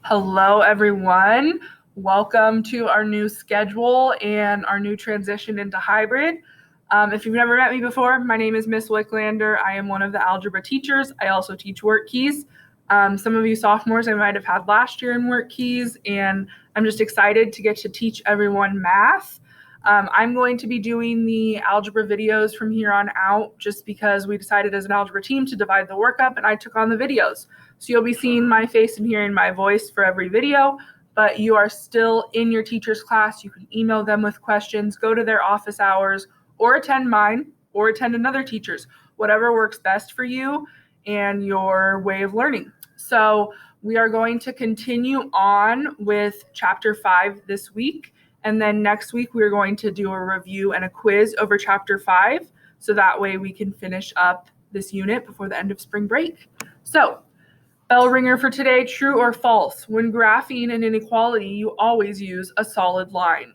Hello, everyone. Welcome to our new schedule and our new transition into hybrid. If you've never met me before, my name is Miss Wicklander. I am one of the algebra teachers. I also teach work keys. Some of you sophomores I might have had last year in work keys, and I'm just excited to get to teach everyone math. I'm going to be doing the algebra videos from here on out just because we decided as an algebra team to divide the work up, and I took on the videos. So you'll be seeing my face and hearing my voice for every video, but you are still in your teacher's class. You can email them with questions, go to their office hours, or attend mine, or attend another teacher's, whatever works best for you and your way of learning. So we are going to continue on with Chapter 5 this week, and then next week we're going to do a review and a quiz over Chapter 5, so that way we can finish up this unit before the end of spring break. So bell ringer for today, true or false? When graphing an inequality, you always use a solid line.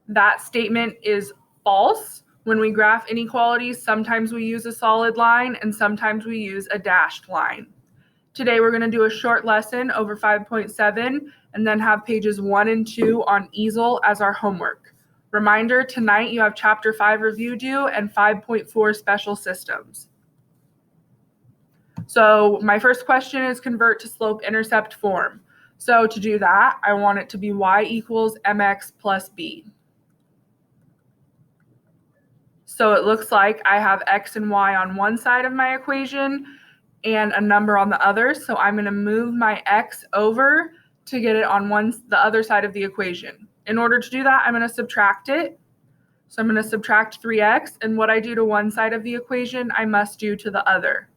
That statement is false. When we graph inequalities, sometimes we use a solid line and sometimes we use a dashed line. Today we're going to do a short lesson over 5.7 and then have pages 1 and 2 on easel as our homework. Reminder, tonight you have Chapter 5 review due and 5.4 special systems. So my first question is convert to slope-intercept form. So to do that, I want it to be y equals mx plus b. So it looks like I have x and y on one side of my equation and a number on the other. So I'm going to move my x over to get it on the other side of the equation. In order to do that, I'm going to subtract it. So I'm going to subtract 3x, and what I do to one side of the equation, I must do to the other.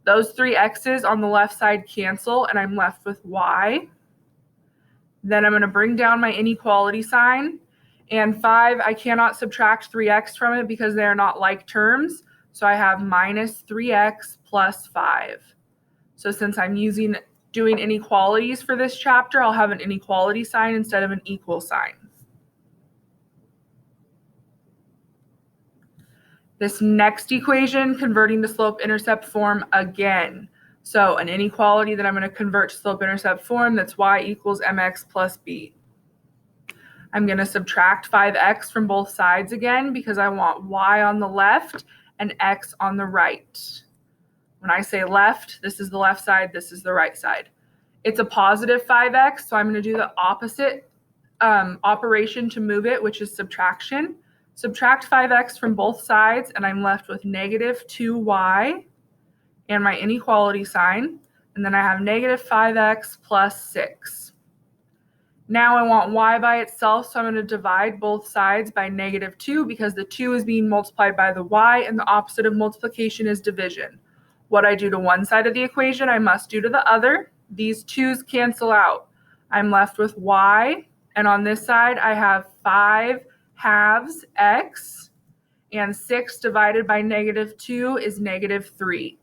Those 3 x's on the left side cancel, and I'm left with y. Then I'm going to bring down my inequality sign. And 5, I cannot subtract 3x from it because they are not like terms. So I have minus 3x plus 5. So since I'm doing inequalities for this chapter, I'll have an inequality sign instead of an equal sign. This next equation, converting to slope-intercept form again. So an inequality that I'm going to convert to slope-intercept form, that's y equals mx plus b. I'm going to subtract 5x from both sides again because I want y on the left and x on the right. When I say left, this is the left side, this is the right side. It's a positive 5x, so I'm going to do the opposite operation to move it, which is subtraction. Subtract 5x from both sides, and I'm left with negative 2y and my inequality sign. And then I have negative 5x plus 6. Now I want y by itself, so I'm going to divide both sides by negative 2 because the 2 is being multiplied by the y, and the opposite of multiplication is division. What I do to one side of the equation, I must do to the other. These 2's cancel out. I'm left with y, and on this side I have 5 halves x, and 6 divided by negative 2 is negative 3.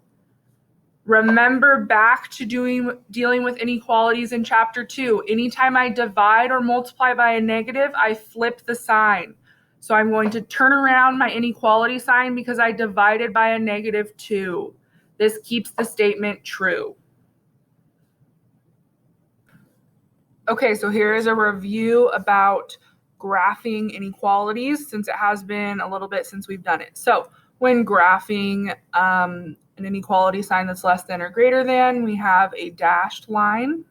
Remember back to dealing with inequalities in Chapter 2. Anytime I divide or multiply by a negative, I flip the sign. So I'm going to turn around my inequality sign because I divided by a negative 2. This keeps the statement true. Okay, so here is a review about graphing inequalities, since it has been a little bit since we've done it. So when graphing an inequality sign that's less than or greater than, we have a dashed line.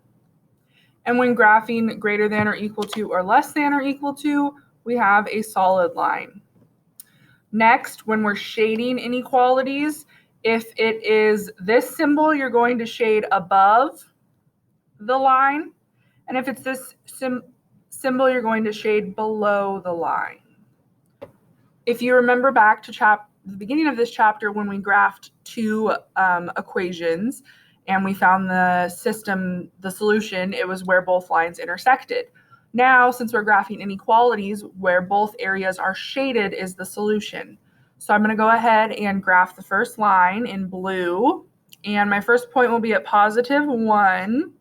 And when graphing greater than or equal to or less than or equal to, we have a solid line. Next, when we're shading inequalities, if it is this symbol, you're going to shade above the line. And if it's this symbol, you're going to shade below the line. If you remember back to the beginning of this chapter when we graphed 2 equations and we found the solution, it was where both lines intersected. Now, since we're graphing inequalities, where both areas are shaded is the solution. So I'm going to go ahead and graph the first line in blue, and my first point will be at positive 1.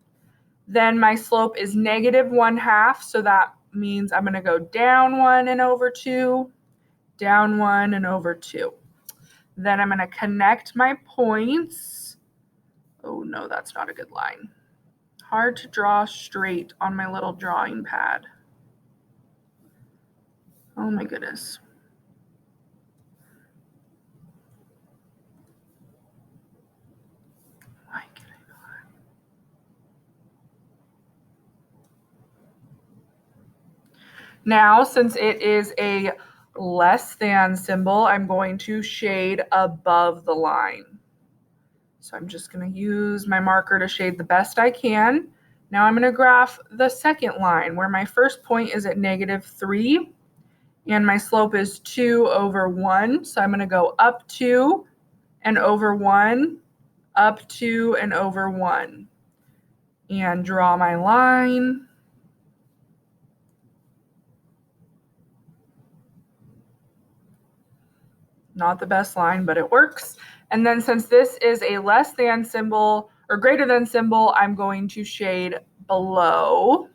Then my slope is negative 1/2, so that means I'm going to go down 1 and over 2, down 1 and over 2. Then I'm going to connect my points. Oh no, that's not a good line. hard to draw straight on my little drawing pad. Oh my goodness. Why can I not? Now, since it is a less than symbol, I'm going to shade above the line. So I'm just going to use my marker to shade the best I can. Now I'm going to graph the second line where my first point is at -3 and my slope is 2 over 1. So I'm going to go up 2 and over 1, up 2 and over 1, and draw my line. Not the best line, but it works. And then since this is a less than symbol or greater than symbol, I'm going to shade below.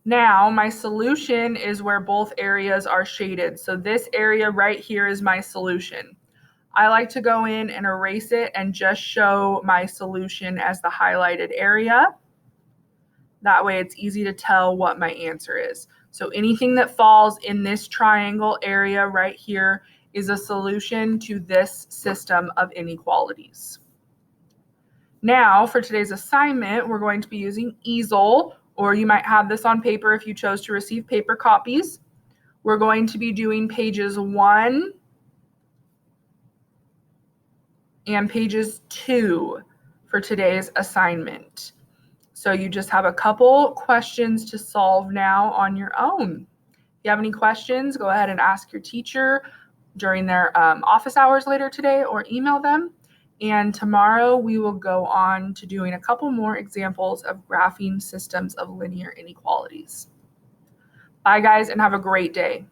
Now my solution is where both areas are shaded. So this area right here is my solution. I like to go in and erase it and just show my solution as the highlighted area. That way it's easy to tell what my answer is. So anything that falls in this triangle area right here is a solution to this system of inequalities. Now for today's assignment, we're going to be using easel, or you might have this on paper if you chose to receive paper copies. We're going to be doing pages 1 and pages 2 for today's assignment. So you just have a couple questions to solve now on your own. If you have any questions, go ahead and ask your teacher during their office hours later today or email them. And tomorrow we will go on to doing a couple more examples of graphing systems of linear inequalities. Bye guys, and have a great day.